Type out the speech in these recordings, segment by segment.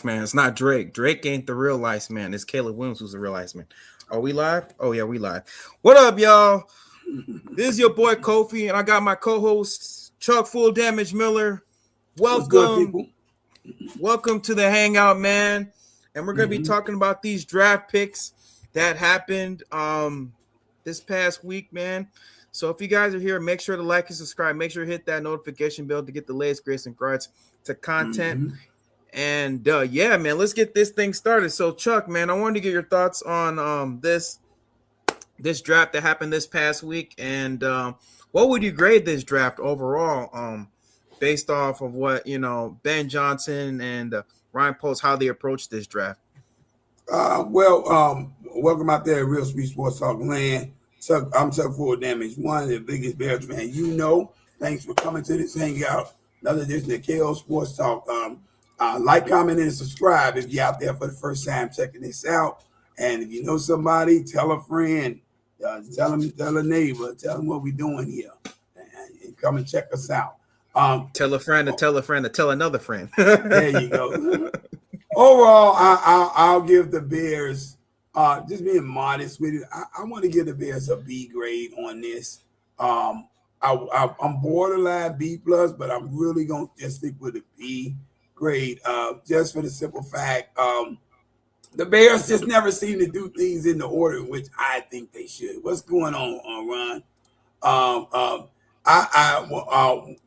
Man, it's not Drake. Drake ain't the real Iceman. It's Caleb Williams who's the real Iceman. Are we live? Oh yeah, we live. What up, y'all? This is your boy Kofi, and I got my co-host Chuck Full Damage Miller. What's good, Welcome, people? welcome to the Hangout, man. And we're gonna be talking about these draft picks that happened this past week, man. So if you guys are here, make sure to like and subscribe. Make sure to hit that notification bell to get the latest greatest in regards to content. And yeah, man, let's get this thing started. So Chuck, man, I wanted to get your thoughts on this draft that happened this past week, and what would you grade this draft overall, based off of what Ben Johnson and Ryan Post, how they approached this draft. Welcome out there, Real Sweet Sports Talk land. I'm Chuck Full Damage, one of the biggest Bears fans. Thanks for coming to this hangout. Another edition of KO Sports Talk. Like, comment, and subscribe if you're out there for the first time checking this out. And if you know somebody, tell a friend, tell a neighbor, tell them what we're doing here, and come and check us out. Tell a friend to tell a friend to tell another friend. There you go. Overall, I'll give the Bears, just being modest with it, I want to give the Bears a B grade on this. I'm borderline B plus, but I'm really going to just stick with a B grade, just for the simple fact the Bears just never seem to do things in the order in which I think they should. What's going on, Ron?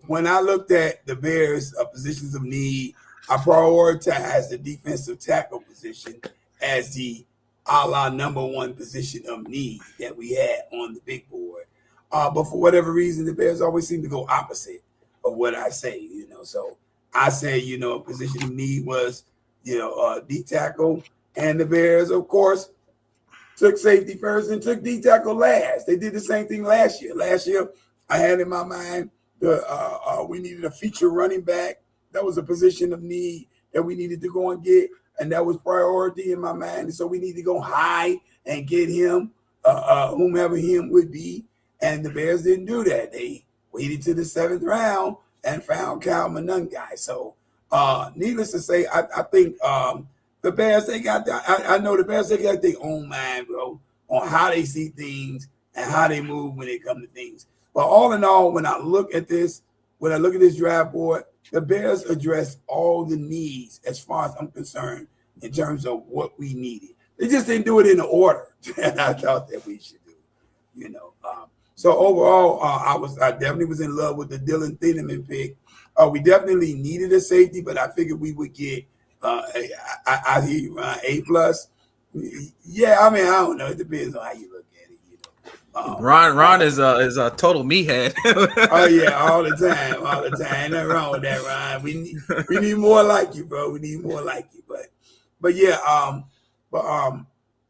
When I looked at the Bears' positions of need, I prioritized the defensive tackle position as the a la number one position of need that we had on the big board. But for whatever reason, the Bears always seem to go opposite of what I say, So I say, position of need was, D tackle, and the Bears, of course, took safety first and took D tackle last. They did the same thing last year. Last year, I had in my mind we needed a feature running back. That was a position of need that we needed to go and get, and that was priority in my mind. And so we need to go high and get him, whomever him would be. And the Bears didn't do that. They waited to the 7th round and found Kyle Monangai. So, needless to say, I think the Bears, I know the Bears, they got their own mind, bro, on how they see things and how they move when it comes to things. But all in all, when I look at this draft board, the Bears addressed all the needs as far as I'm concerned in terms of what we needed. They just didn't do it in the order that I thought that we should do, So overall, I definitely was in love with the Dylan Thieneman pick. We definitely needed a safety, but I figured we would get I hear you, Ryan, A plus. Yeah, I mean, I don't know. It depends on how you look at it. Ron is a total meathead. Oh yeah, all the time. Nothing wrong with that, Ryan. We need more like you, bro. We need more like you. But yeah,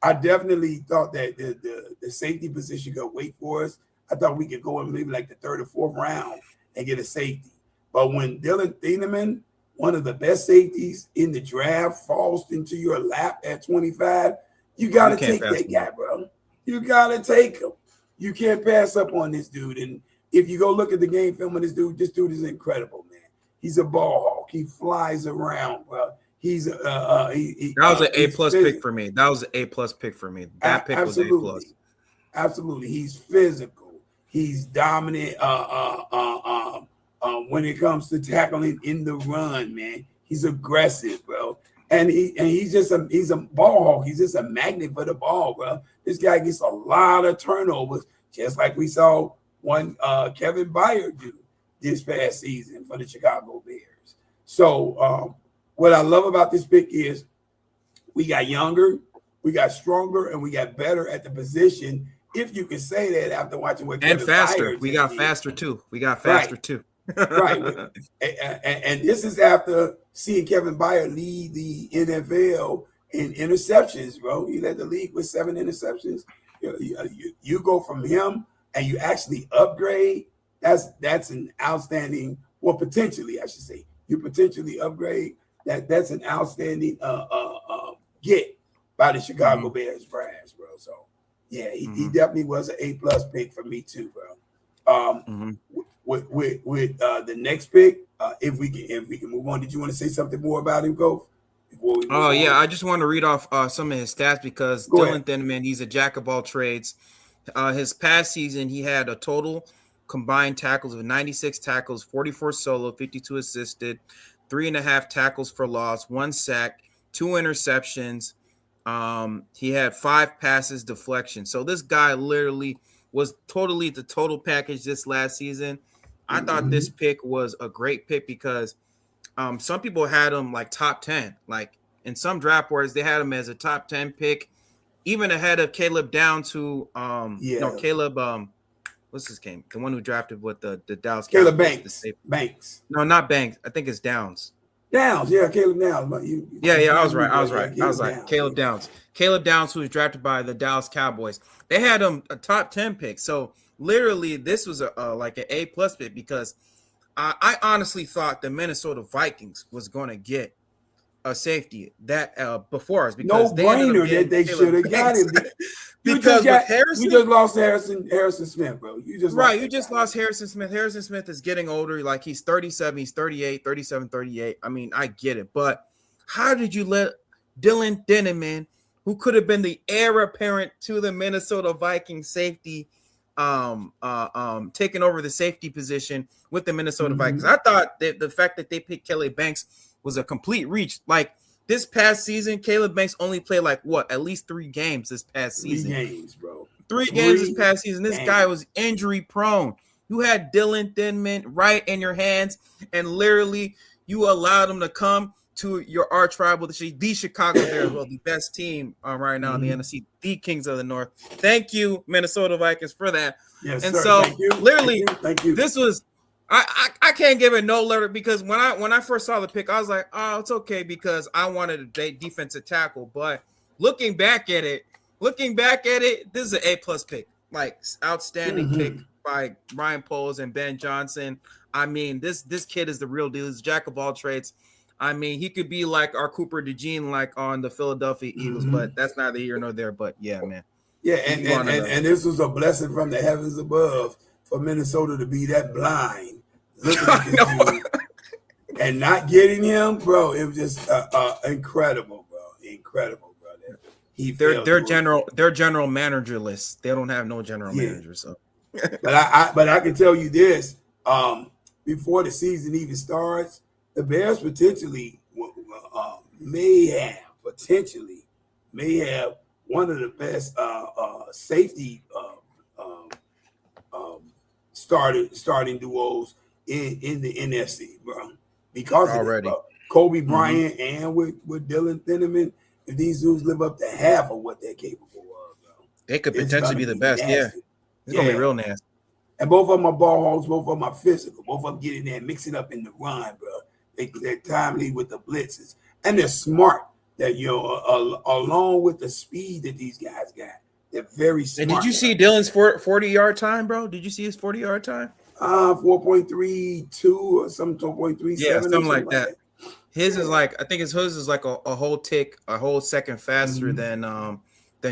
I definitely thought that the safety position could wait for us. I thought we could go in maybe like the 3rd or 4th round and get a safety. But when Dylan Thieneman, one of the best safeties in the draft, falls into your lap at 25, you got to take that guy, bro. You got to take him. You can't pass up on this dude. And if you go look at the game film of this dude is incredible, man. He's a ball hawk. He flies around, bro. He's that was an A plus pick for me. That was an A plus pick for me. That pick was A plus. Absolutely. He's physical. He's dominant when it comes to tackling in the run, man. He's aggressive, bro. And he's a ball hawk. He's just a magnet for the ball, bro. This guy gets a lot of turnovers, just like we saw one Kevin Byard do this past season for the Chicago Bears. So what I love about this pick is we got younger, we got stronger, and we got better at the position. If you can say that after watching what and Kevin faster, Byard we got faster too. We got faster too. Right. And this is after seeing Kevin Byard lead the NFL in interceptions, bro. He led the league with 7 interceptions. You go from him and you actually upgrade. That's an outstanding, well, potentially, I should say. You potentially upgrade. That's an outstanding get by the Chicago Bears brass, bro. So yeah, he definitely was an A plus pick for me too, bro. With the next pick, if we can move on. Did you want to say something more about him, Go? before we move Oh yeah, on? I just want to read off some of his stats because Go ahead. Dylan Thinman, he's a jack of all trades. His past season, he had a total combined tackles of 96 tackles, 44 solo, 52 assisted, 3.5 tackles for loss, 1 sack, 2 interceptions. He had 5 passes deflection. So this guy literally was totally the total package this last season. I thought this pick was a great pick because some people had him like top 10. Like in some draft boards, they had him as a top 10 pick, even ahead of Caleb Downs, who no, Yeah, Caleb what's his name? The one who drafted with the Dallas Caleb Cowboys. Banks. Banks. No, not Banks. I think it's Downs. Downs. Yeah, Caleb Downs. Yeah, I was me, right. I bro. was Yeah, right. I was Caleb like Downs. Caleb Downs. Caleb Downs, who was drafted by the Dallas Cowboys. They had him a top 10 pick. So literally, this was a like an A+ pick because I honestly thought the Minnesota Vikings was going to get a safety that before us because No they ended up brainer that getting they should Caleb have got Banks. him. Because with You Harrison, just lost Harrison Smith, bro. You just right, lost you that just guy. lost Harrison Smith. Harrison Smith is getting older. Like he's 37, he's 38, 37, 38. I mean, I get it. But how did you let Dylan Denneman, who could have been the heir apparent to the Minnesota Vikings safety, taking over the safety position with the Minnesota Vikings? I thought that the fact that they picked Kelly Banks was a complete reach. Like this past season, Caleb Banks only played like what, at least 3 games this past season. 3 games, bro. 3 games this past season. This guy was injury prone. You had Dylan Thinman right in your hands, and literally you allowed him to come to your arch rival, the Chicago Bears, well, the best team right now in the NFC, the Kings of the North. Thank you, Minnesota Vikings, for that. Yes, and sir. so Thank you. literally, Thank you. this was I can't give it no letter because when I first saw the pick, I was like, oh, it's okay because I wanted a defensive tackle. But looking back at it, this is an A+ pick, like outstanding pick by Ryan Poles and Ben Johnson. I mean, this kid is the real deal. He's a jack of all trades. I mean, he could be like our Cooper DeJean, like on the Philadelphia Eagles, but that's neither here nor there. But yeah, man. Yeah, and this was a blessing from the heavens above for Minnesota to be that blind, looking at this dude and not getting him, bro. It was just incredible, bro. Incredible, bro. Their general managerless. They don't have no general manager. So, but I can tell you this: before the season even starts, the Bears potentially may have one of the best safety starting duos in the NFC, bro. Because already, of it, bro. Kobe Bryant and with Dylan Thinman, if these dudes live up to half of what they're capable of, bro, they could potentially be the best. Nasty. Yeah, it's gonna be real nasty. And both of them are ball hogs. Both of them are physical. Both of them get in there, mix it up in the run, bro. They're timely with the blitzes, and they're smart. That along with the speed that these guys got, they're very smart. And did you see Dylan's 40-yard time, bro? Did you see his 40-yard time? 4.32 or something, 4.37. Yeah, something like that. His is like, I think his is like a whole second faster than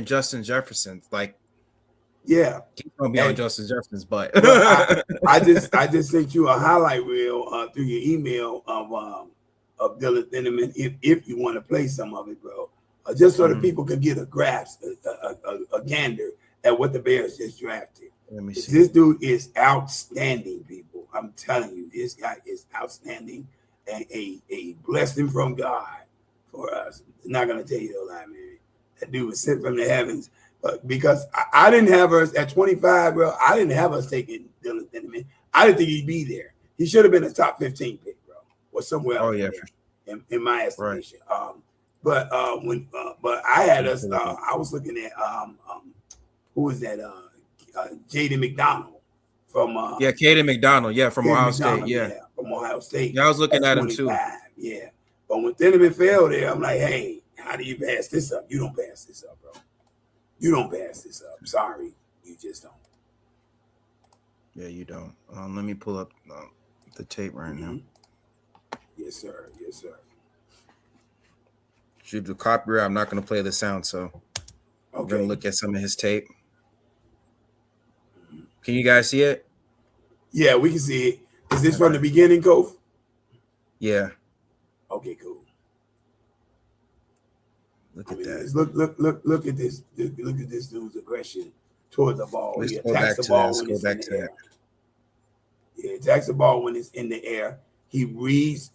Justin Jefferson's. Like, yeah, he's gonna be on Justin Jefferson's butt. I just sent you a highlight reel through your email of Dylan Thinman if you want to play some of it, bro. Just so that people can get a grasp, a gander at what the Bears just drafted. Let me see. This dude is outstanding, people. I'm telling you, this guy is outstanding and a blessing from God for us. I'm not gonna tell you a lie, man. That dude was sent from the heavens. But because I didn't have us at 25, bro, I didn't have us taking Dylan Thinman. I didn't think he'd be there. He should have been a top 15 pick, bro, or somewhere else. Oh yeah, in my estimation. Right. But I had us. I was looking at who was that? Jaden McDonald from Caden McDonald, from Ohio State, from Ohio State. Yeah, I was looking at him too. Yeah, but when Thinman fell there, I'm like, hey, how do you pass this up? You don't pass this up, bro. You don't pass this up. Sorry, you just don't. Yeah, you don't. Let me pull up the tape right now. Yes, sir. Yes, sir. Should do copyright. I'm not going to play the sound, so I'm going to look at some of his tape. Can you guys see it? Yeah, we can see it. Is this from the beginning, Kof? Yeah. Okay, cool. Look I at mean, that. look at this. Look at this dude's aggression toward the ball. Let's He go attacks back the to that. ball Let's when go it's in back the to that. air. He attacks the ball when it's in the air. He reads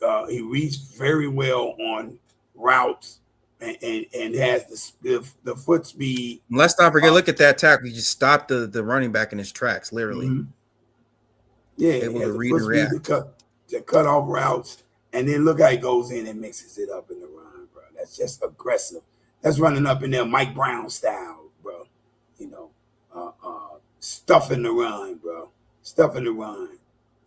very well on routes and has the foot speed. Let's not forget. Uh, Look at that tackle. He just stopped the running back in his tracks, literally mhm. Yeah, he able to has the read foot and speed react. to cut off routes, and then look how he goes in and mixes it up in the run, bro. That's just aggressive. That's running up in there, Mike Brown style, bro. You know, stuffing the run, bro. Stuffing the run,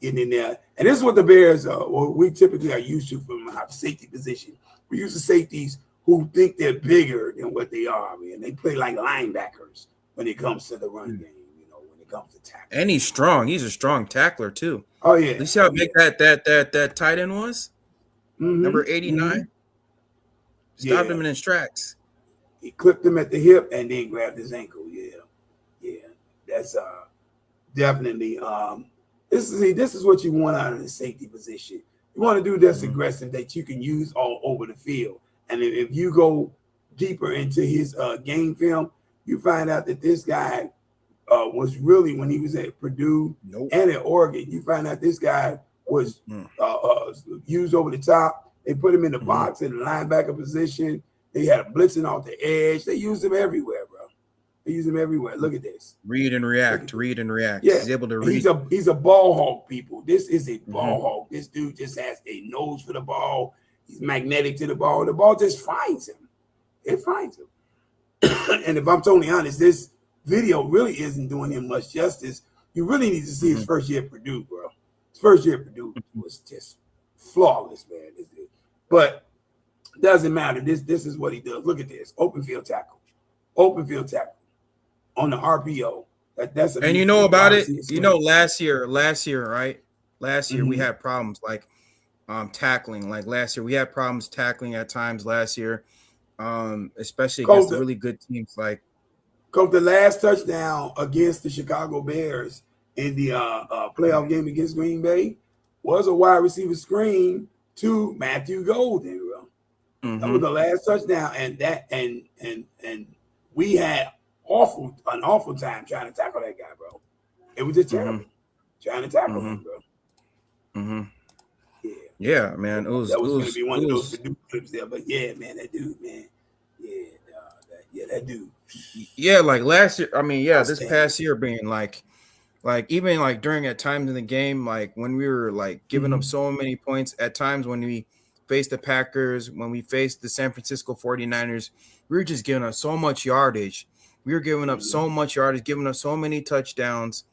getting in there, and this is what the Bears well, we typically are used to from our safety position. We use the safeties who think they're bigger than what they are, man. They play like linebackers when it comes to the run game. You know, when it comes to tackling. And he's strong. He's a strong tackler too. Oh yeah, You see how oh big yeah. that tight end was? Mm-hmm. Number 89. Mm-hmm. Stopped Yeah. him in his tracks. He clipped him at the hip and then grabbed his ankle. Yeah. Yeah. That's definitely this is what you want out of the safety position. You want to do this Mhm. aggressive that you can use all over the field. And if you go deeper into his game film, you find out that this guy was really when he was at Purdue Nope. and at Oregon. You find out this guy was Mm. used over the top. They put him in the Mhm. box in the linebacker position. They had him blitzing off the edge. They used him everywhere, bro. They used him everywhere. Look at this. Read and Look at react. this. Read and react. Yeah, He's able to he's read. a ball hawk, people. This is a Mhm. ball hawk. This dude just has a nose for the ball. He's magnetic to the ball. The ball just finds him. It finds him. And if I'm totally honest, this video really isn't doing him much justice. You really need to see his Mhm. first year at Purdue, bro. His first year at Purdue was just flawless, man. But doesn't matter. This is what he does. Look at this. Open field tackle. Open field tackle on the RPO. That's a And you know beautiful about wide it? receiver You know, swing. last year, right? Last year we Mm-hmm. had problems like tackling. Like last year we had problems tackling at times last year. Especially against Coach, the really good teams like the last touchdown against the Chicago Bears in the playoff game against Green Bay was a wide receiver screen to Matthew Golden, bro. That was Mhm. the last touchdown, and we had an awful time trying to tackle that guy, bro. It was just Mhm. terrible trying to tackle him, Mhm. bro. Mhm. Yeah, Yeah, man. It was that it was going to was be one it of those was Purdue clips there, but yeah, man, that dude, man, that dude, yeah, like last year. I mean, yeah, this outstanding. past year being like even like during at times in the game, like when we were like giving up Mm-hmm. so many points at times when we faced the Packers, when we faced the San Francisco 49ers, we were just giving up so much yardage. We were giving up Mm-hmm. so much yardage, giving up so many touchdowns.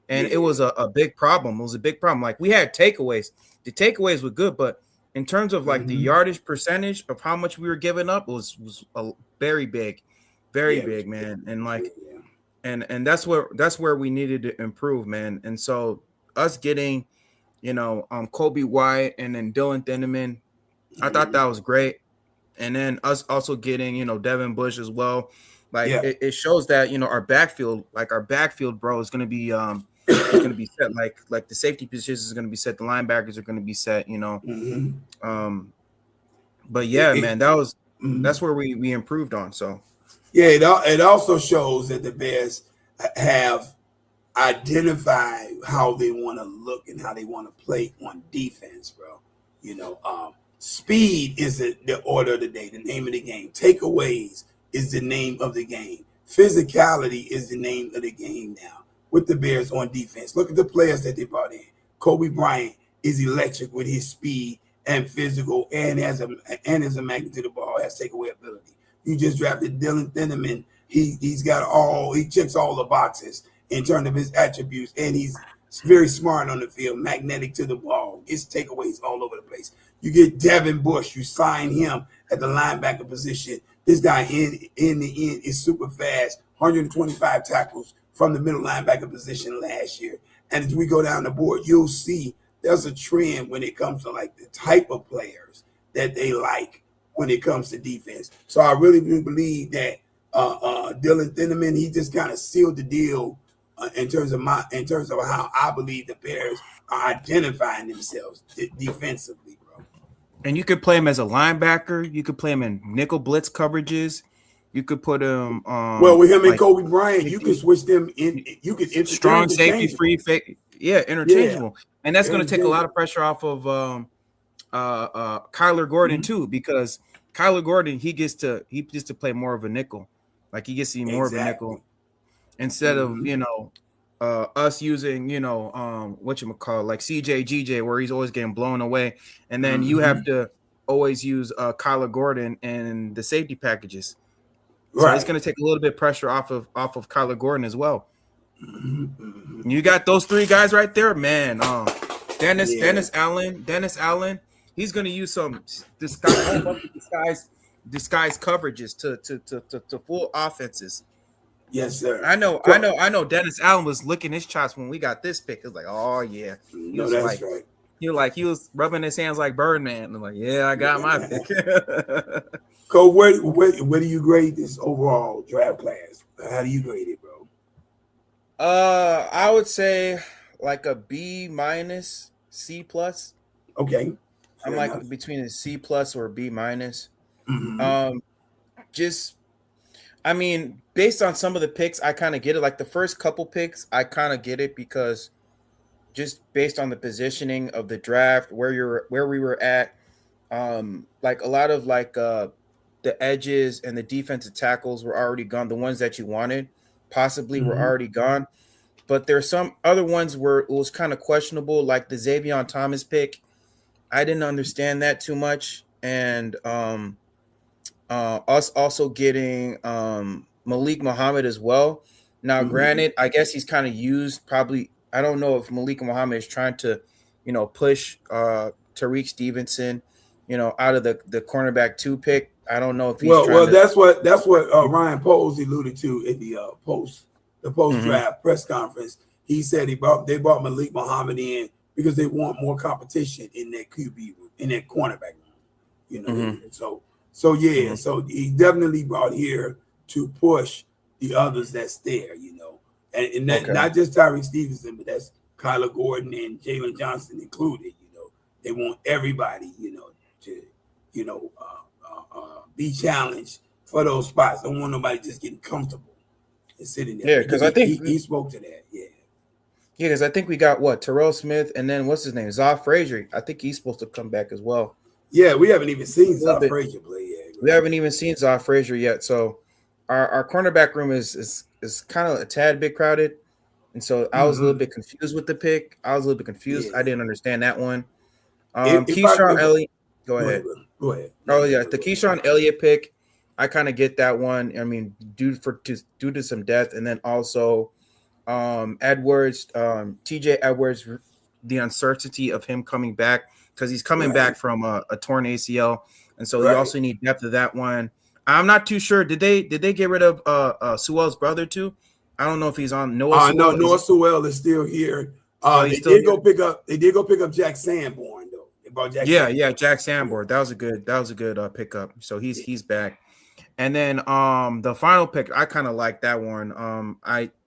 And it Yeah. was a big problem. It was a big problem. Like we had takeaways. The takeaways were good, but in terms of like the Mm-hmm. yardage percentage of how much we were giving up was a very Yeah, it was big, man. And yeah, like yeah. and that's where we needed to improve, man. And so us getting, Kobe White and then Dylan Thieneman, I thought Mm-hmm. that was great. And then us also getting, Devin Bush as well. Like Yeah. it shows that, our backfield, bro, is gonna be set like the safety positions is gonna be set, the linebackers are gonna be set. Mm-hmm. Um, but It, yeah, it, man, mhm. that's where we improved on. So Yeah, it also shows that the Bears have identified how they want to look and how they want to play on defense, bro. Speed is the order of the day, the name of the game. Takeaways is the name of the game. Physicality is the name of the game now with the Bears on defense. Look at the players that they brought in. Kobe Bryant is electric with his speed and physical, and has a magnet to the ball, has takeaway ability. You just drafted Dylan Thieneman. He checks all the boxes in terms of his attributes, and he's very smart on the field, magnetic to the ball, gets takeaways all over the place. You get Devin Bush, you sign him at the linebacker position. This guy in the end is super fast, 125 tackles from the middle linebacker position last year. And as we go down the board, you'll see there's a trend when it comes to like the type of players that they like when it comes to defense. So I really do believe that Dylan Thieneman, he just kind of sealed the deal in terms of how I believe the Bears are identifying themselves defensively, bro. And you could play him as a linebacker. You could play him in nickel blitz coverages. You could put him Well, with him and like Kobe Bryant, you can safety, switch them in. You can they're strong safety, free, interchangeable. yeah, Yeah, interchangeable, and that's they're going to take a lot of interchangeable. pressure off of Kyler Gordon Mhm. too, because Kyler Gordon he gets to play more of a nickel, like he gets to be more of a nickel Exactly. instead of Hmm. us using what you call like CJ where he's always getting blown away, and then you have Hmm. to always use Kyler Gordon and the safety packages. So it's Right. going to take a little bit of pressure off of Kyler Gordon as well. Hmm. Hmm. You got those three guys right there, man. Dennis Yeah. Dennis Allen Dennis Allen. He's going to use some disguise, a whole bunch of disguise coverages to full offenses. Yes, sir. I know. Dennis Allen was licking his chops when we got this pick. It was like, oh yeah. He No, was that's like, right. he was rubbing his hands like Birdman. And I'm like, yeah, I got my pick. Cole, where do you grade this overall draft class? How do you grade it, bro? I would say like a B minus, C plus. Okay, I'm fair enough. like between a C plus or a B minus. Hmm. Um, just I mean, based on some of the picks, I kind of get it. Like the first couple picks, I kind of get it because just based on the positioning of the draft, where we were at, like a lot of the edges and the defensive tackles were already gone. The ones that you wanted possibly were Hmm. already gone. But there's some other ones where it was kind of questionable, like the Xavier Thomas pick. I didn't understand that too much, and us also getting Malik Muhammad as well. Now, Hmm. granted, I guess he's kind of used probably. I don't know if Malik Muhammad is trying to, push Tariq Stevenson, out of the cornerback two pick. I don't know if he's trying Well, to. that's what Ryan Poles alluded to in the post Mm-hmm, draft press conference. He said they brought Malik Muhammad in because they want more competition in that QB in that cornerback room. You know, mm-hmm, so yeah, mm-hmm. so he definitely brought here to push the others that's there. And Okay. not just Tyreek Stevenson, but that's Kyler Gordon and Jalen Johnson included. They want everybody, to be challenged for those spots. Don't want nobody just getting comfortable and sitting there. Yeah, Because because he spoke to that. Yeah. I think we got what Terrell Smith and then what's his name, Zoff Frazier. I think he's supposed to come back as well. Yeah, we haven't even A seen little South bit. Frazier play yet. We Right. haven't even seen Zoff Frazier yet, so our cornerback room is kind of a tad bit crowded, and so I was a little Mm-hmm. bit confused with the pick. I was a little bit confused. I Yeah. didn't understand that one. If I Keyshawn if Elliott, go Go ahead, ahead. bro. Go ahead. No, Oh you yeah, go. the Go ahead. Keyshawn Elliott pick, I kind of get that one. I mean, due to some depth, and then also Edwards, TJ Edwards, the uncertainty of him coming back because he's coming back Right. from a torn ACL, and so you Right. also need depth of that one. I'm not too sure. Did they get rid of Sewell's brother too? I don't know if he's on Noah No, Sewell. Is Noah he? Sewell is still here. Oh, he's still here. They did go pick up Jack Sanborn though. They brought Jack Yeah, Sanborn. Jack Yeah. Sanborn. That was a good pickup. So he's Yeah. he's back. And then the final pick, I kind of like that one.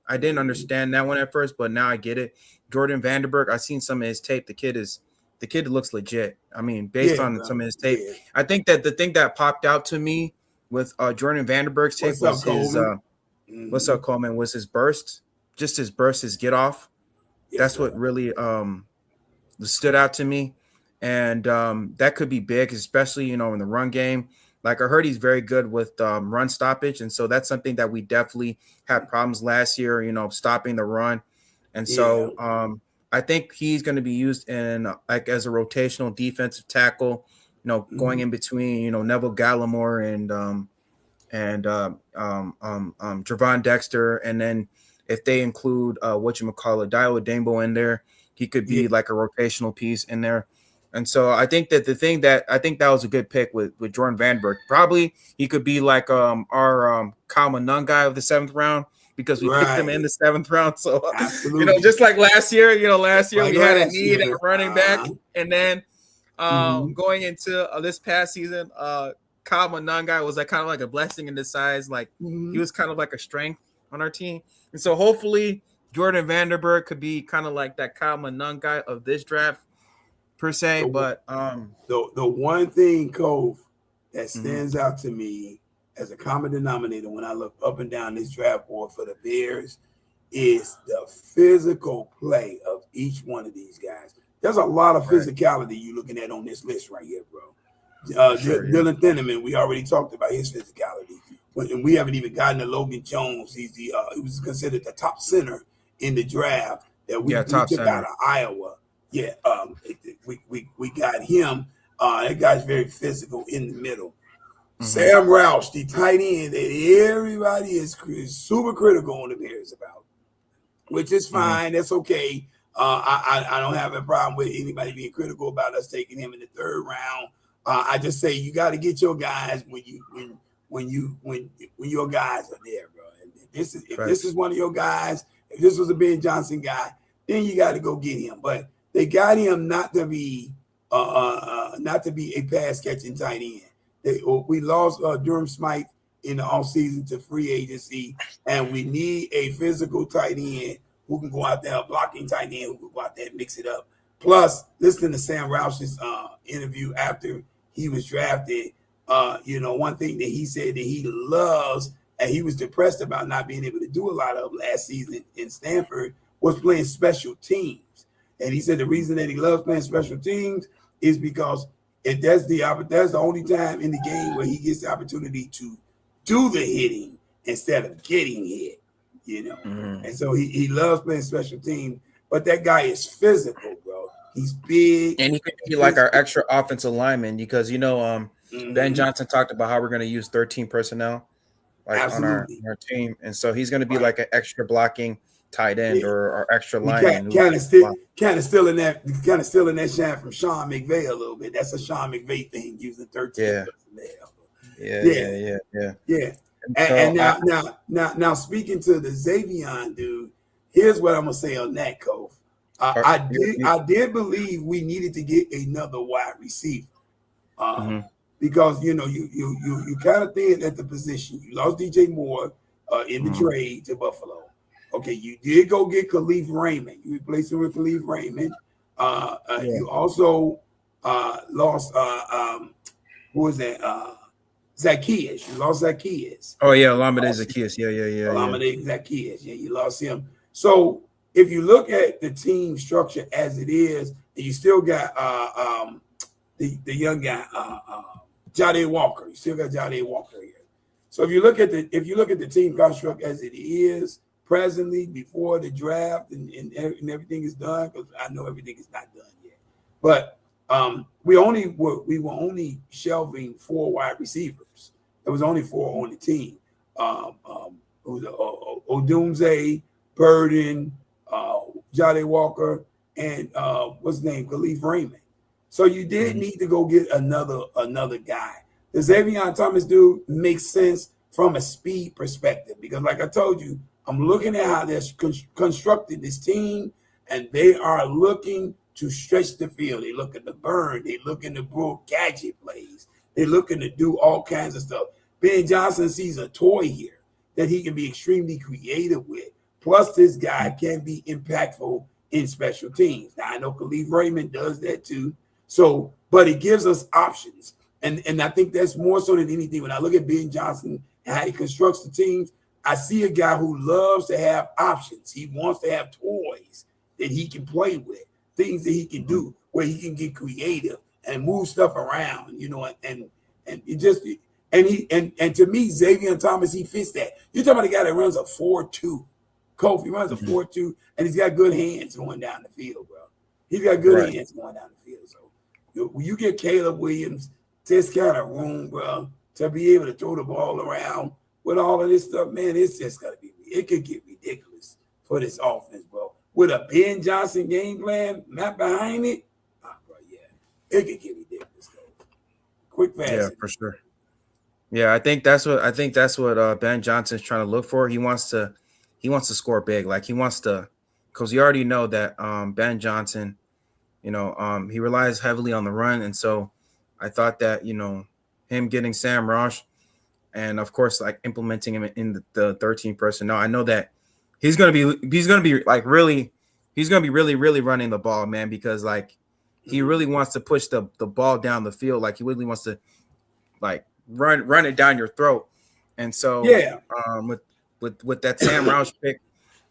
I didn't Mhm. understand that one at first, but now I get it. Jordan Vanderberg, I've seen some of his tape. The kid looks legit. I mean, based Yeah, on some bro. of his tape, Yeah. I think that the thing that popped out to me with Jordan Vanderberg's tape What's up, was his Coleman? what's Hmm. up, Coleman, was his burst. Just his burst, his get off. Yes, That's what sir. really stood out to me, and that could be big, especially in the run game. Like I heard, he's very good with run stoppage, and so that's something that we definitely had problems last year. Stopping the run, and Yeah. so I think he's going to be used in like as a rotational defensive tackle. Going Hmm. in between Neville Gallimore and Javon Dexter, and then if they include what you call a Dio Dangbo in there, he could Yeah. be like a rotational piece in there. And so I think that the thing that I think that was a good pick with Jordan Vandenberg. Probably he could be like our Kyle Nunn guy of the seventh round because we picked him in Right. the seventh round. So Absolutely. just like last year, last year Like we had a last need at year. running back, and then Hmm. going into this past season, Kyle Monangai was like kind of like a blessing in disguise. Like he Hmm. was kind of like a strength on our team, and so hopefully Jordan Vanderberg could be kind of like that Kyle Monangai of this draft. per se, The, but the one thing, Cove, that mhm, stands out to me as a common denominator when I look up and down this draft board for the Bears is the physical play of each one of these guys. There's a lot of right, physicality you're looking at on this list right here, bro. for sure, yeah, Dylan Thinneman, we already talked about his physicality, and we haven't even gotten to Logan Jones. He was considered the top center in the draft that yeah, we top took out center. of Iowa. Yeah, we got him. That guy's very physical in the middle. Hmm. Sam Roush, the tight end that everybody is super critical on the Bears about, which is Hmm. fine. That's okay. I don't have a problem with anybody being critical about us taking him in the third round. I just say you got to get your guys when your guys are there, bro. And if this is Facts. one of your guys, if this was a Ben Johnson guy, then you got to go get him. But they got him not to be a pass catching tight end. We lost Durham Smythe in the offseason to free agency, and we need a physical tight end who can go out there, a blocking tight end who can go out there and mix it up. Plus, listening to Sam Roush's interview after he was drafted, one thing that he said that he loves and he was depressed about not being able to do a lot of last season in Stanford was playing special teams. And he said the reason that he loves playing special teams is because that's the only time in the game where he gets the opportunity to do the hitting instead of getting hit, you know. Hmm. And so he loves playing special teams, but that guy is physical, bro. He's big And he could and be like our physical. extra offensive lineman because Ben Mm-hmm. Johnson talked about how we're going to use 13 personnel like on our Absolutely. team, and so he's going to be Right. like an extra blocking tight end Yeah. or our extra We lineman who kind of gets still blocked. kind of still in that shine from Sean McVay a little bit. That's a Sean McVay thing using 13 Yeah, personnel. yeah, Yeah, yeah, yeah, yeah. yeah. And And so now speaking to the Xavier dude, here's what I'm gonna say on that, Cove. are, I did believe we needed to get another wide receiver. mhm, Because you kind of thin at the position. You lost DJ Moore in the mhm, trade to Buffalo. Okay, you did go get Khalif Raymond. You replaced him with Khalif Raymond. yeah. You also lost who was that? Zacchaeus. You lost Zacchaeus. Oh yeah, You Olamide lost Zacchaeus. Yeah, yeah, yeah, yeah. Olamide Zacchaeus. Yeah, you lost him. So if you look at the team structure as it is, and you still got the young guy, Jade Walker. You still got Jade Walker here. So if you look at the team construct as it is presently before the draft and everything is done, because I know everything is not done yet, but we were only shelving 4 wide receivers. There was only 4 on the team. Odunze, Burden, Jade Walker, and what's his name, Khalif Raymond. So you did Mhm, need to go get another guy. The Xavier Thomas dude makes sense from a speed perspective because, like I told you, I'm looking at how they're constructed this team, and they are looking to stretch the field. They looking to burn. They looking to brew gadget plays. They looking to do all kinds of stuff. Ben Johnson sees a toy here that he can be extremely creative with. Plus, this guy can be impactful in special teams. Now, I know Khalif Raymond does that too. So, but it gives us options. And I think that's more so than anything. When I look at Ben Johnson and how he constructs the teams, I see a guy who loves to have options. He wants to have toys that he can play with, things that he can mhm. do where he can get creative and move stuff around, and it just and to me, Xavier Thomas, he fits that. You're talking about a guy that runs a 4.2. Kofi runs a Mhm. 4.2, and he's got good hands going down the field, bro. He's got good Right. hands going down the field. So when you get Caleb Williams this kind of room, bro, to be able to throw the ball around with all of this stuff, man, it's just gotta be. It could get ridiculous for this offense, bro. With a Ben Johnson game plan map behind it, bro, yeah, it could get ridiculous though. Quick, Yeah, fast. for sure. Yeah, I think that's what Ben Johnson's trying to look for. He wants to score big. Like he wants to, because you already know that Ben Johnson, he relies heavily on the run, and so I thought that him getting Sam Rosh and of course like implementing him in the 13 personnel. I know that he's gonna be like really, he's gonna be really really running the ball, man, because like he really wants to push the ball down the field. Like he really wants to like run it down your throat. And so Yeah, with that Sam Roush pick,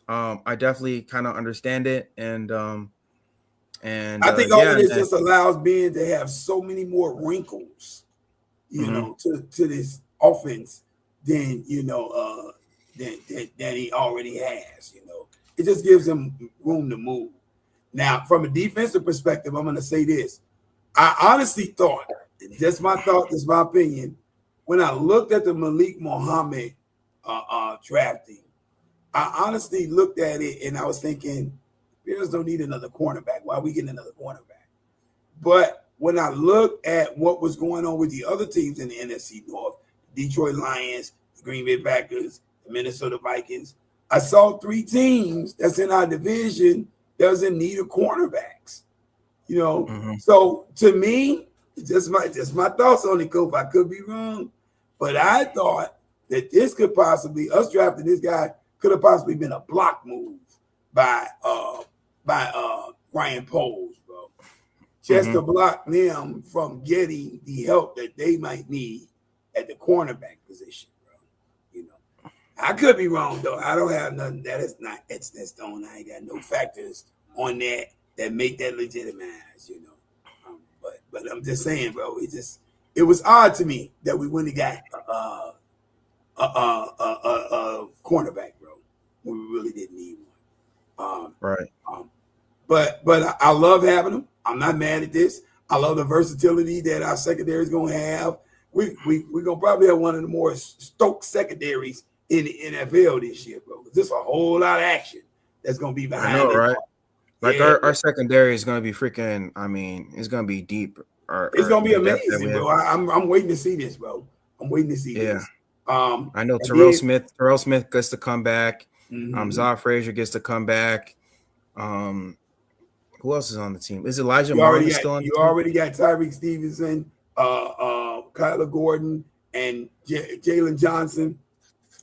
I definitely kind of understand it. And I think all yeah, of this man. just allows Ben to have so many more wrinkles, Mm-hmm. to this offense than than he already has. It just gives him room to move. Now, from a defensive perspective, I'm going to say this: I honestly thought, just my thought, just my opinion, when I looked at the Malik Muhammad drafting, I honestly looked at it and I was thinking, Bears don't need another cornerback. Why are we getting another cornerback? But when I looked at what was going on with the other teams in the NFC North, Detroit Lions, the Green Bay Packers, the Minnesota Vikings, I saw three teams that's in our division doesn't need a cornerbacks. Mm-hmm. So to me, just my thoughts on it, Coach. I could be wrong, but I thought that this could possibly, us drafting this guy could have possibly been a block move by Ryan Poles, bro, just Mm-hmm. to block them from getting the help that they might need at the cornerback position, bro. I could be wrong though. I don't have nothing that is not etched in stone. I ain't got no factors on that make that legitimized. But I'm just saying, bro. It was odd to me that we wouldn't have got a cornerback, bro, when we really didn't need one. Right. But I love having them. I'm not mad at this. I love the versatility that our secondary is going to have. We're going to probably have one of the more stoked secondaries in the NFL this year, bro. There's a whole lot of action that's going to be I behind know, this. right? Like Yeah, our secondary is gonna be freaking. I mean, it's gonna be deep. it's Or going to be the depth that we amazing, have. bro. I'm waiting to see this, bro. I'm waiting to see Yeah, this. I know And then, Terrell Smith gets to come back. mhm. Zaw Frazier gets to come back. Um, who else is on the team? Is Elijah You Martin already got still on the you team? already got Tyreek Stevenson, Kyler Gordon, and Jalen Johnson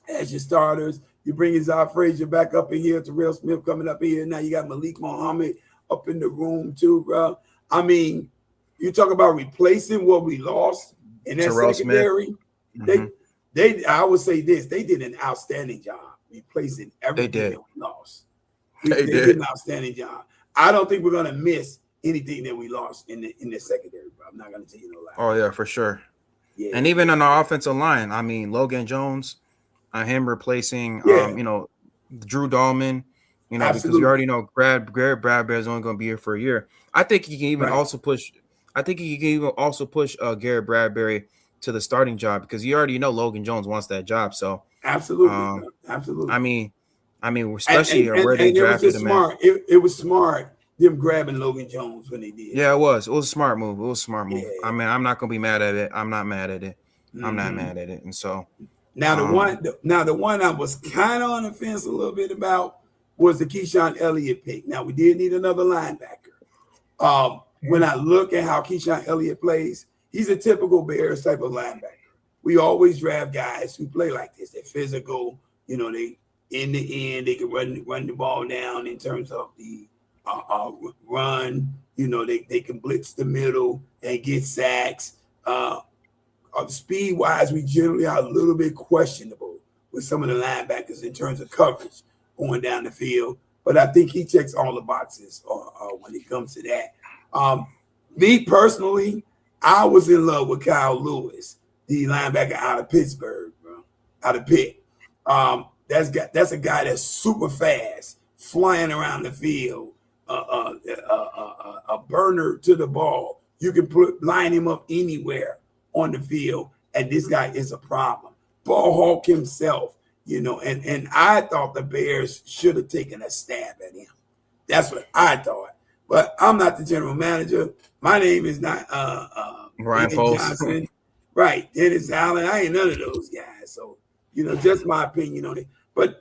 as your starters. You bring Zaw Frazier back up in here, Terrell Smith coming up in here. Now you got Malik Muhammad up in the room too, bro. I mean, you talk about replacing what we lost in that Terrell Smith. secondary. Mm-hmm. They I would say this: they did an outstanding job replacing They everything did. that we lost. They They did did. an outstanding job. I don't think we're gonna miss anything that we lost in the secondary, bro. I'm not gonna tell you no lie. Oh yeah, for sure. Yeah, And even on our offensive line, I mean, Logan Jones, him replacing, yeah, Drew Dahlman, because we already absolutely. know Garrett Bradbury is only going to be here for a year. I think he can even Right, also push. I think he can even also push Garrett Bradbury to the starting job because you already know Logan Jones wants that job. So, absolutely, um, bro. I Absolutely. mean, And especially and, and, where they and it was drafted just him at. smart. It was smart them grabbing Logan Jones when they did, Yeah, bro. it was. It was a smart move. It was a smart move. I Yeah. mean, I'm not going to be mad at it. I'm not mad at it. I'm not Hmm. mad at it. And so, Now um, the one I was kind of on the fence a little bit about was the Keyshawn Elliott pick. Now we did need another linebacker. When I look at how Keyshawn Elliott plays, he's a typical Bears type of linebacker. We always draft guys who play like this. They're physical. They in the end they can run the ball down in terms of the run. They can blitz the middle and get sacks. Speed wise, we generally are a little bit questionable with some of the linebackers in terms of coverage going down the field. But I think he checks all the boxes when it comes to that. Um, Me personally, I was in love with Kyle Lewis, the linebacker out of Pittsburgh, bro, out of Pitt. That's a guy that's super fast, flying around the field, a burner to the ball. You can line him up anywhere on the field, and this guy is a problem. Ball hawk himself, and I thought the Bears should have taken a stab at him. That's what I thought. But I'm not the general manager. My name is not Ryan Ed Post. Johnson. Right. Dennis Allen. I ain't none of those guys. So, just my opinion on it. But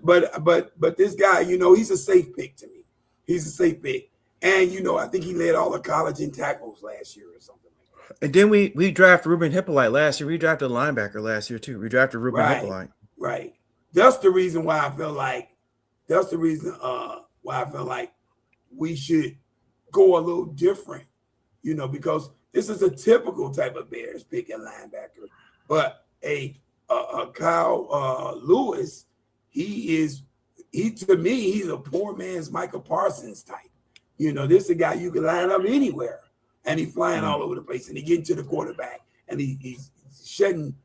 this guy, he's a safe pick to me. He's a safe pick. And I think he led all the college in tackles last year or something like that. And then we drafted Ruben Hippolyte last year. We drafted a linebacker last year too. We drafted Ruben Right. Hippolyte. Right. That's the reason why I feel like that's the reason why I feel like we should go a little different because this is a typical type of Bears pick at linebacker. But a Kyle Lewis, he to me, he's a poor man's Michael Parsons type. This is a guy you can line up anywhere, and he's flying all over the place, and he getting to the quarterback, and he's shedding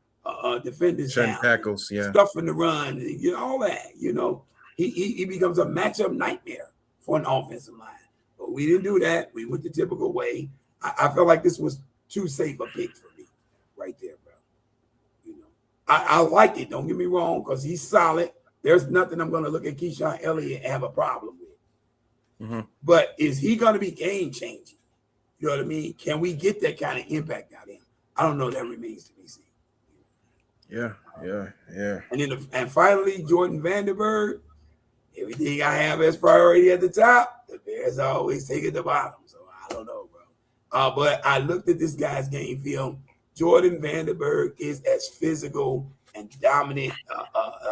defenders Shedding down, tackles, yeah. stuffing the run, all that. He becomes a matchup nightmare for an offensive line. But we didn't do that. We went the typical way. I felt like this was too safe a pick for me, right there, bro. I like it. Don't get me wrong, because he's solid. There's nothing I'm going to look at Keyshawn Elliott and have a problem with. Mm-hmm. But is he going to be game changing? You know what I mean? Can we get that kind of impact out of him? I don't know. That remains to be seen. Yeah. And finally, Jordan Vanderberg. Everything I have as priority at the top, the Bears always take it at the bottom. So I don't know, bro. But I looked at this guy's game film. Jordan Vanderberg is as physical and dominant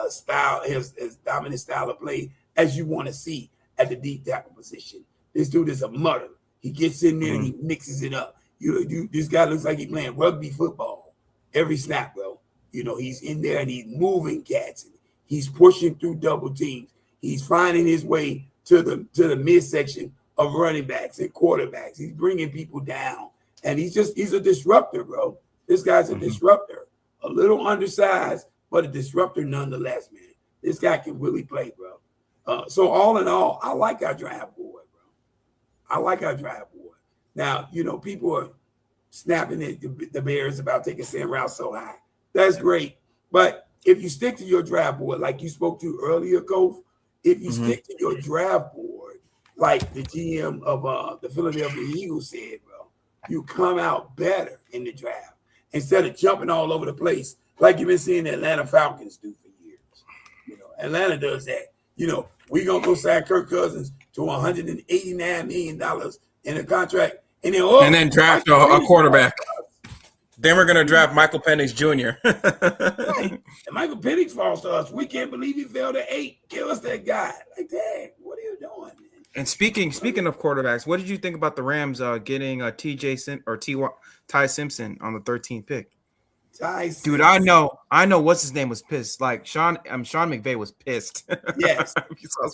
style, his dominant style of play as you want to see at the deep tackle position. This dude is a mutter. He gets in there and he mixes it up. This guy looks like he's playing rugby football every snap, bro. He's in there and he's moving cats. He's pushing through double teams. He's finding his way to the midsection of running backs and quarterbacks. He's bringing people down, and he's a disruptor, bro. This guy's a disruptor, a little undersized, but a disruptor nonetheless, man. This guy can really play, bro. So all in all, I like our draft board, bro. I like our draft board. Now, people are snapping at the Bears about taking Sam Rouse so high. That's great, but if you stick to your draft board, like you spoke to earlier, Kof, if you stick to your draft board, like the GM of the Philadelphia Eagles said, bro, you come out better in the draft instead of jumping all over the place like you've been seeing the Atlanta Falcons do for years. Atlanta does that. We're going to go sign Kirk Cousins to $189 million in a contract, and then draft a quarterback. Then we're going to draft Michael Penix Jr. Right. And Michael Penix falls to us. We can't believe he fell to 8. Give us that guy. Like, dang, what are you doing, man? And speaking of quarterbacks, what did you think about the Rams getting Ty Simpson on the 13th pick? Dude, I know what's his name was pissed. Like Sean McVay was pissed. Yes.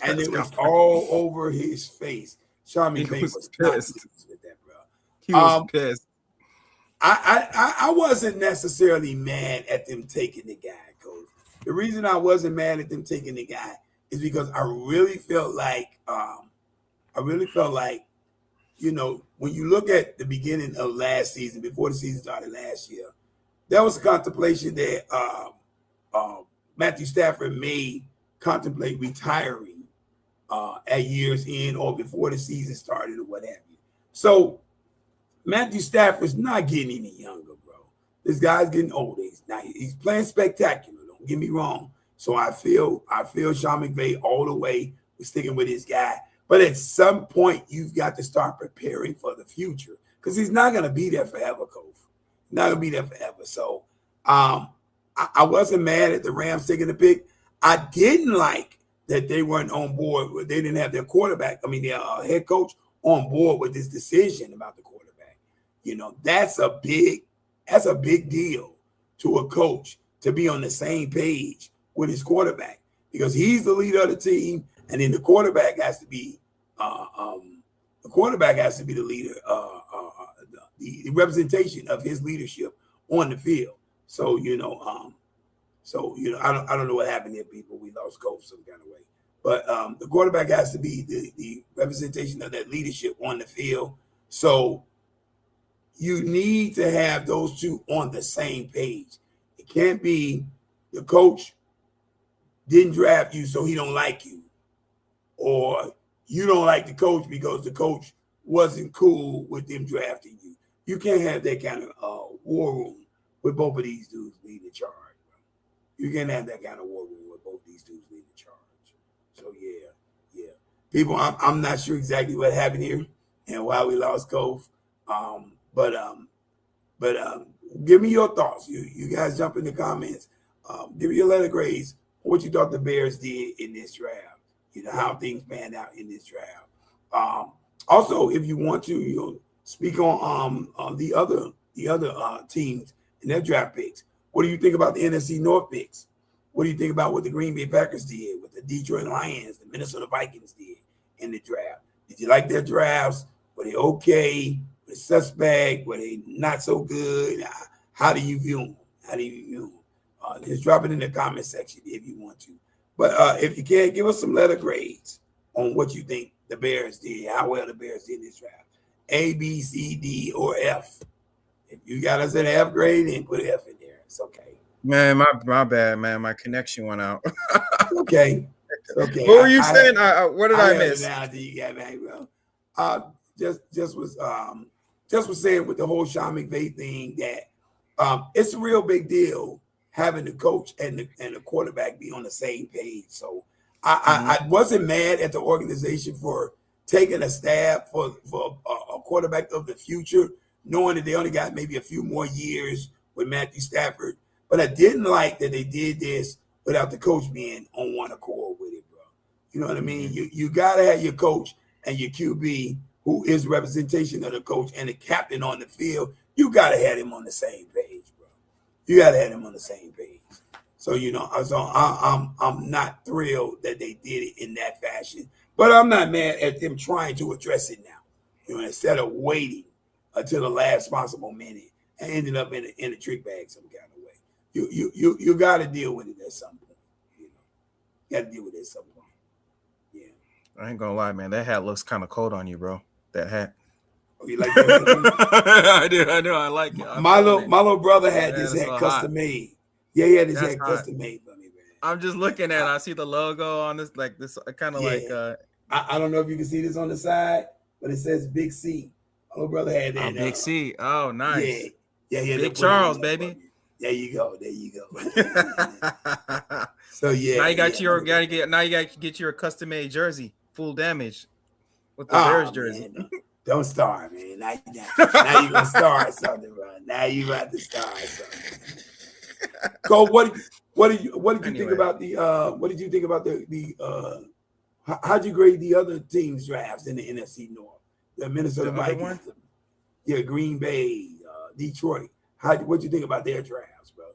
And it was all over his face. Sean McVay was pissed with that, bro. He was pissed. I wasn't necessarily mad at them taking the guy, Coach. The reason I wasn't mad at them taking the guy is because I really felt like, when you look at the beginning of last season, before the season started last year, there was a contemplation that Matthew Stafford may contemplate retiring at year's end or before the season started or what have you. So Matthew Stafford's not getting any younger, bro. This guy's getting older. He's playing spectacular. Don't get me wrong. So I feel Sean McVay all the way with sticking with his guy. But at some point, you've got to start preparing for the future because he's not going to be there forever, Kof. Not going to be there forever. So I wasn't mad at the Rams taking the pick. I didn't like that they weren't on board. They didn't have their their head coach on board with this decision about the quarterback. That's a big deal to a coach to be on the same page with his quarterback because he's the leader of the team, and then the quarterback has to be the leader, the representation of his leadership on the field. So I don't know what happened here, people. We lost coach some kind of way, but the quarterback has to be the representation of that leadership on the field. So you need to have those two on the same page. It can't be the coach didn't draft you, so he don't like you, or you don't like the coach because the coach wasn't cool with them drafting you. You can't have that kind of war room with both of these dudes leading the charge. Bro. You can't have that kind of war room with both these dudes leading the charge. So yeah. People, I'm not sure exactly what happened here and why we lost Cove. But give me your thoughts. You guys jump in the comments. Give me your letter grades. What you thought the Bears did in this draft. How things panned out in this draft. Also, if you want to, speak on the other teams and their draft picks. What do you think about the NFC North picks? What do you think about what the Green Bay Packers did, what the Detroit Lions, the Minnesota Vikings did in the draft? Did you like their drafts? Were they okay? Were they suspect? Were they not so good? How do you view them? How do you view them? Just drop it in the comment section if you want to. But if you can, give us some letter grades on what you think the Bears did, how well the Bears did in this draft. A, B, C, D, or F. If you got us an F grade, then put F in there. It's okay. Man, my bad, man. My connection went out. It's okay. It's okay. What were you saying? What did I held miss? it down until you got back, bro. Just was saying with the whole Sean McVay thing that it's a real big deal having the coach and the quarterback be on the same page. So I wasn't mad at the organization for taking a stab for a quarterback of the future, knowing that they only got maybe a few more years with Matthew Stafford. But I didn't like that they did this without the coach being on one accord with it, bro. You know what I mean? You gotta have your coach and your QB, who is representation of the coach, and the captain on the field. You gotta have him on the same page, bro. You gotta have him on the same page. So I'm not thrilled that they did it in that fashion, but I'm not mad at them trying to address it now. Instead of waiting until the last possible minute and ending up in a trick bag some kind of way. You got to deal with it at some point. You got to deal with it at some point. Yeah. I ain't gonna lie, man. That hat looks kind of cold on you, bro. That hat. Oh, you like that? I do. I like it. My little brother had this hat custom made. Yeah, he had this hat custom made for me, man. I'm just looking at it. I see the logo on this, like this kind of like. I don't know if you can see this on the side, but it says Big C. My little brother had that. Big C. Oh, nice. Yeah. Big Charles, baby. There you go. So yeah. Now you got to get your custom made jersey, full damage, with the Bears jersey. Man, don't start, man. Now you gonna start something, bro. Now you about to start something. Cole, what did you think about the how'd you grade the other teams' drafts in the NFC North? The Minnesota Vikings, Green Bay, Detroit. What'd you think about their drafts, bro?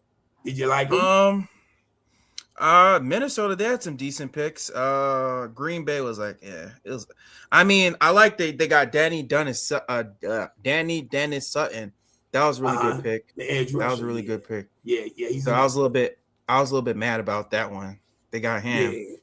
Did you like them? Minnesota, they had some decent picks. Green Bay was like, it was. I mean, I like they got Danny Dennis Sutton. That was a really good pick. That was a really good pick. Yeah. So I was a little bit mad about that one. They got him. Yeah.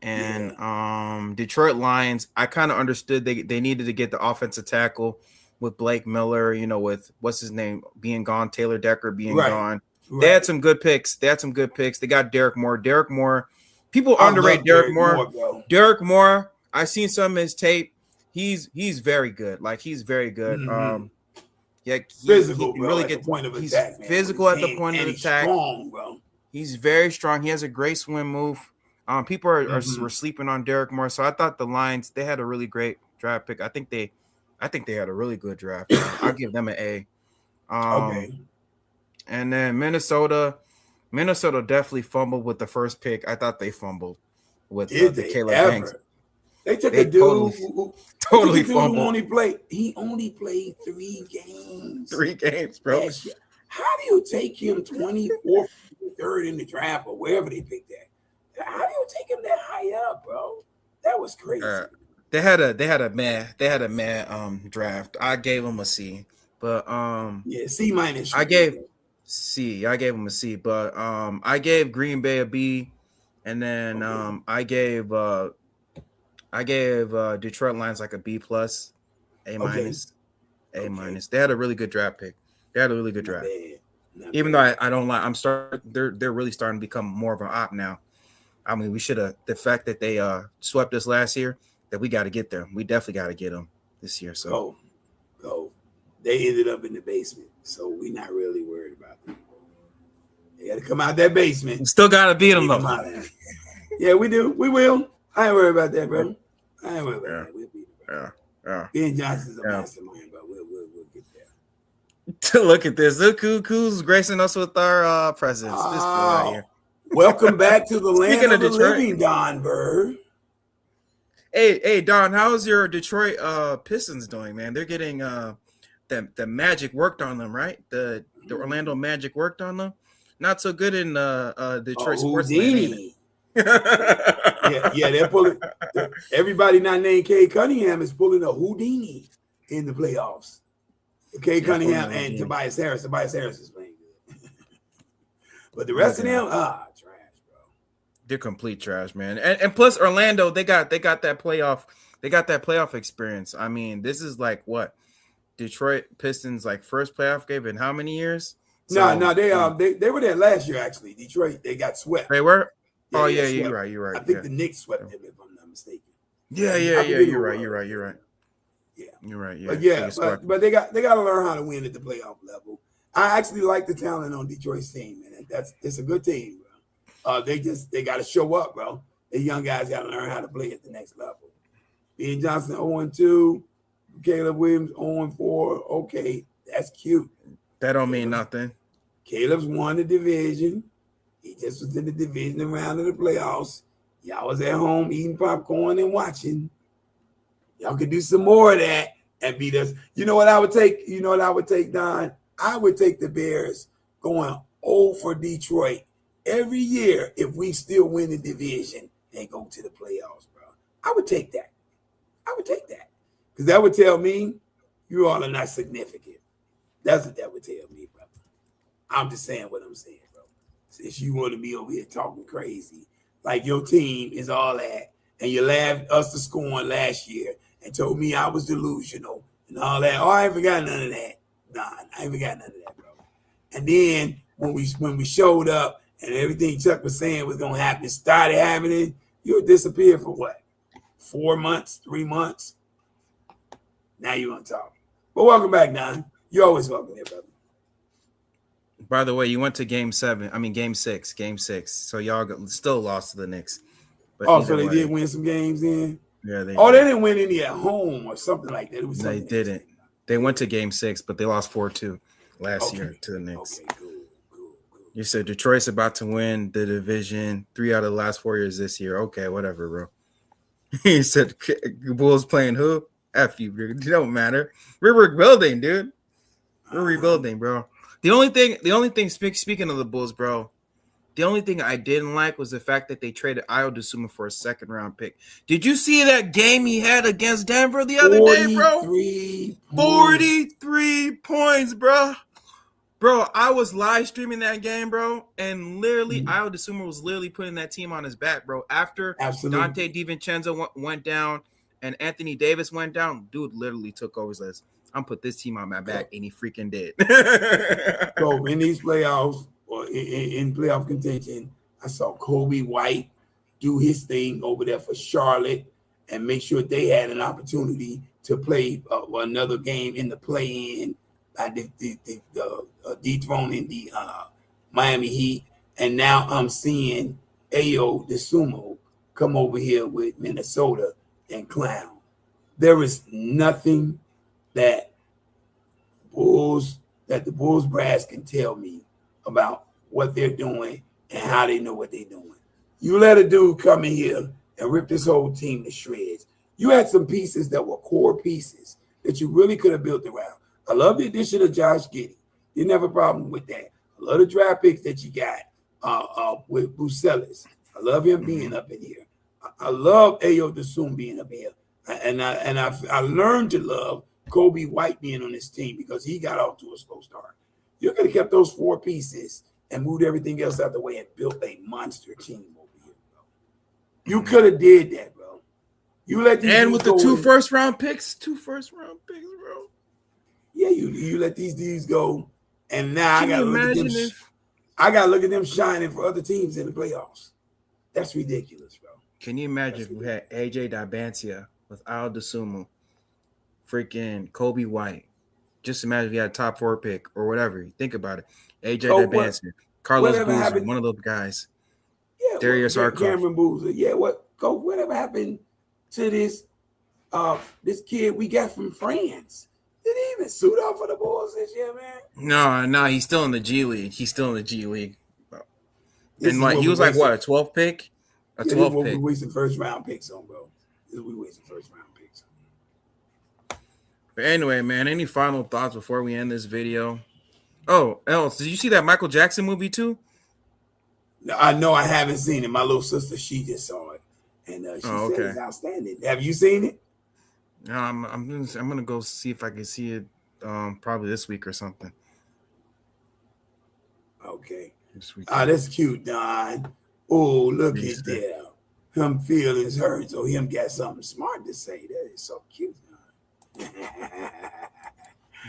And Detroit Lions, I kind of understood they needed to get the offensive tackle with Blake Miller, with what's his name being gone, Taylor Decker being gone. Right. They had some good picks. They got Derek Moore. People underrate Derek Moore. Derek Moore, I've seen some of his tape. He's very good. Like, he's very good. Physical, bro. Really he's attack, physical at the point of attack. Strong, bro. He's very strong. He has a great swim move. People were sleeping on Derek Moore, so I thought the Lions, they had a really great draft pick. I think they had a really good draft. I'll give them an A. Okay. And then Minnesota definitely fumbled with the first pick. I thought they fumbled with the Caleb Banks. They took a dude who totally fumbled. He only played 3 games. 3 games, bro. How do you take him 24th, 3rd in the draft or wherever they picked that? How do you take him that high up, bro? That was crazy. They had a mad draft. I gave them a C, but C minus. I gave them a C, but I gave Green Bay a B, and then I gave Detroit Lions like a B plus, A minus, A minus. They had a really good draft pick. Even though I don't like, they're really starting to become more of an op now. I mean, the fact that they swept us last year, that we got to get them. We definitely got to get them this year. So, they ended up in the basement, so we're not really worried about them. They got to come out that basement. We still got to beat them, though. Yeah, we do. We will. I ain't worried about that, bro. I ain't worried about that. We'll beat them. Yeah. Ben Johnson's a mastermind, but we'll get there. Look at this. Look who's gracing us with our presence. This fool right here. Welcome back to the land of the living, Don Bird. Hey, Don, how's your Detroit Pistons doing, man? They're getting the Magic worked on them, right? The Orlando Magic worked on them. Not so good in Detroit sports land, ain't Houdini. Yeah, it? they're pulling. Everybody not named Cade Cunningham is pulling a Houdini in the playoffs. Cade Yeah, pulling Cunningham the and Houdini. Tobias Harris. Tobias Harris is playing good. But the rest of Okay. them, trash, bro. They're complete trash, man. And plus Orlando, they got that playoff experience. I mean, this is like what Detroit Pistons like first playoff game in how many years? No, So they were there last year actually. Detroit, they got swept. they were. Yeah, Oh they got yeah, you're swept. right. You're I right. think Yeah. the Knicks swept them if I'm not mistaken. Yeah, yeah, I yeah. forget You're who it right. You're was. right. You're right. Yeah. You're right. But Yeah. They yeah, get swept. but they got to learn how to win at the playoff level. I actually like the talent on Detroit's team, man. It's a good team, bro. They got to show up, bro. The young guys got to learn how to play at the next level. Ben Johnson 0-2, Caleb Williams 0-4. Okay, that's cute. That don't mean nothing. Caleb's won the division. He just was in the division round of the playoffs. Y'all was at home eating popcorn and watching. Y'all could do some more of that and beat us. You know what I would take? You know what I would take, Don? I would take the Bears going 0 for Detroit every year if we still win the division and go to the playoffs, bro. I would take that. I would take that. Because that would tell me you all are not significant. That's what that would tell me, brother. I'm just saying what I'm saying, bro. Since you want to be over here talking crazy, like your team is all that, and you laughed us to scorn last year and told me I was delusional and all that. Oh, I ain't forgot none of that. Nah, I ain't forgot none of that, bro. And then when we showed up and everything Chuck was saying was gonna happen started happening, you would disappear for what? 4 months, 3 months. Now you want to talk. But welcome back, Don. You're always welcome here, brother. By the way, you went to game 7. I mean game 6. Game 6. So y'all still lost to the Knicks. But So they did win some games in. Yeah, they didn't win any at home or something like that. It was they didn't. They went to game 6, but they lost 4-2 last year to the Knicks. Okay, cool. You said Detroit's about to win the division 3 out of the last 4 years this year. Okay, whatever, bro. He said Bulls playing who? F you, dude. It don't matter. We're rebuilding, dude. We're rebuilding, bro. The only thing. Speaking of the Bulls, bro. The only thing I didn't like was the fact that they traded Ayo Dosunmu for a second round pick. Did you see that game he had against Denver the other day, bro? 43 points, bro. Bro, I was live streaming that game, bro, and literally Ayo Dosunmu was literally putting that team on his back, bro. After Dante DiVincenzo went down and Anthony Davis went down, dude literally took over his list. I'm put this team on my back, and he freaking did. So in these playoffs or in playoff contention, I saw Kobe White do his thing over there for Charlotte and make sure they had an opportunity to play another game in the play-in by dethroning the Miami Heat. And now I'm seeing Ayo Dosunmu come over here with Minnesota and clown. There is nothing that the Bulls brass can tell me about what they're doing and how they know what they're doing. You let a dude come in here and rip this whole team to shreds. You had some pieces that were core pieces that you really could have built around. I love the addition of Josh Giddey. Didn't have a problem with that. I love the draft picks that you got with Bucelis. I love him being up in here. I love Ayo Dosunmu being up here. And I learned to love Kobe White being on this team because he got off to a slow start. You could have kept those 4 pieces and moved everything else out the way and built a monster team over here, bro. You could have did that, bro. You let these and with the 2 first-round picks, bro. Yeah, you let these dudes go, and now I gotta look at them. I gotta look at them shining for other teams in the playoffs. That's ridiculous, bro. Can you imagine if we had AJ Dibancia with Ayo Dosunmu, freaking Kobe White? Just imagine if you had a top 4 pick or whatever. Think about it. AJ Dibancia, Carlos Boozer, one of those guys. Yeah, Darius Arkoff. Cameron Boozer. Yeah, whatever happened to this kid we got from France? Did he even suit up for the Bulls this year, man? No, he's still in the G League. And like he was like what, a 12th pick? A 12th pick. Wasting first round picks on, bro. We wasting first round picks. But anyway, man, any final thoughts before we end this video? Oh, else, did you see that Michael Jackson movie too? I know I haven't seen it. My little sister, she just saw it, and she Oh, said okay. it's outstanding. Have you seen it? No, I'm gonna go see if I can see it. Probably this week or something. Okay. This Ah, weekend. that's cute, Don. Oh, look at Easter. that. Him feelings hurt, so him got something smart to say. That is so cute, Don.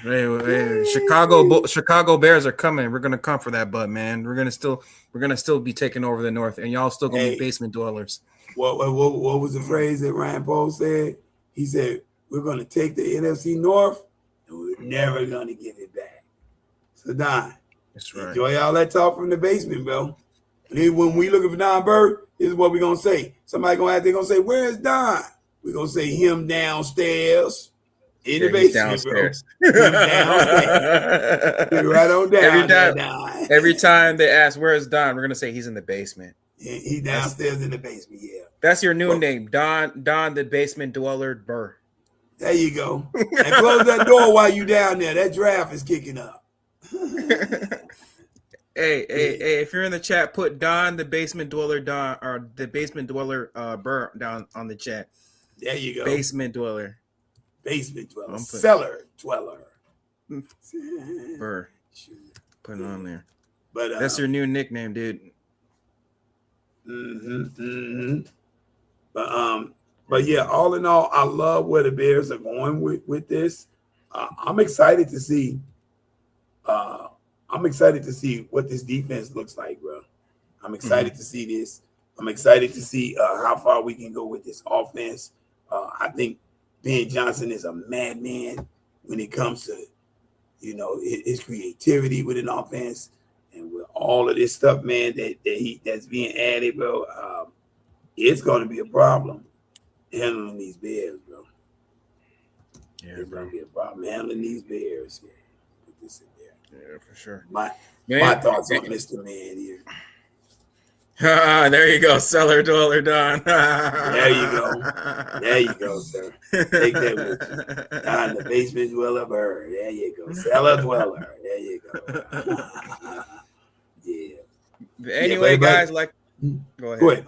Hey, Yay. Chicago Bears are coming. We're gonna come for that butt, man. We're gonna still be taking over the North, and y'all still gonna be Hey, basement dwellers. what was the phrase that Ryan Poe said? He said, "We're going to take the NFC North, and we're never going to give it back." So Don, That's right. enjoy all that talk from the basement, bro. And then when we looking for Don Bird, this is what we're gonna say. Somebody gonna say, "Where's Don?" We're gonna say him downstairs in the Yeah, he's basement, bro. downstairs. Him downstairs. Put it right on every down there, time, Don. every time they ask where's Don, we're gonna say he's in the basement. He That's downstairs in the basement, yeah. that's your new Well, name, Don the basement dweller Burr. there you go. And close that door while you down there. That draft is kicking up. Hey, if you're in the chat, put Don the basement dweller Don or the basement dweller Burr down on the chat. There you go. Basement dweller. Basement dweller. Cellar dweller. Burr. Put it on there. But that's your new nickname, dude. But yeah, all in all, I love where the Bears are going with this. I'm excited to see. I'm excited to see what this defense looks like, bro. I'm excited to see this. I'm excited to see how far we can go with this offense. I think Ben Johnson is a madman when it comes to, his creativity with an offense and with all of this stuff, man, that's being added, bro. It's going to be a problem handling these Bears, bro. Yeah, it's bro. Going to be a problem handling these Bears. Yeah. Put this in there. Yeah, for sure. My thoughts on Mr. Man here. There you go, cellar dweller Don. There you go, sir. Take that with you. Don the basement dweller Bird. There you go. Cellar dweller. There you go. Yeah. Anyway, guys, like go ahead.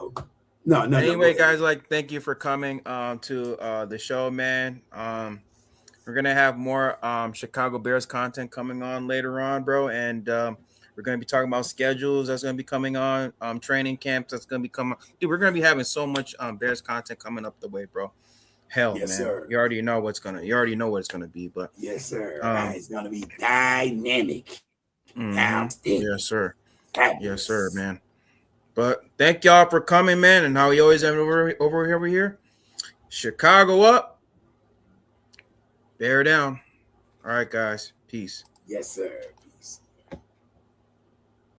No. Anyway, guys, thank you for coming to the show, man. We're gonna have more Chicago Bears content coming on later on, bro, and we're gonna be talking about schedules that's gonna be coming on, training camps that's gonna be coming. Dude, we're gonna be having so much Bears content coming up the way, bro. Hell, yes, man, sir. You already know what it's gonna be, but yes, sir. It's gonna be dynamic. Yes, sir. Fabulous. Yes, sir, man. But thank y'all for coming, man, and how we always have over here. Chicago up, Bear down. All right, guys. Peace. Yes, sir.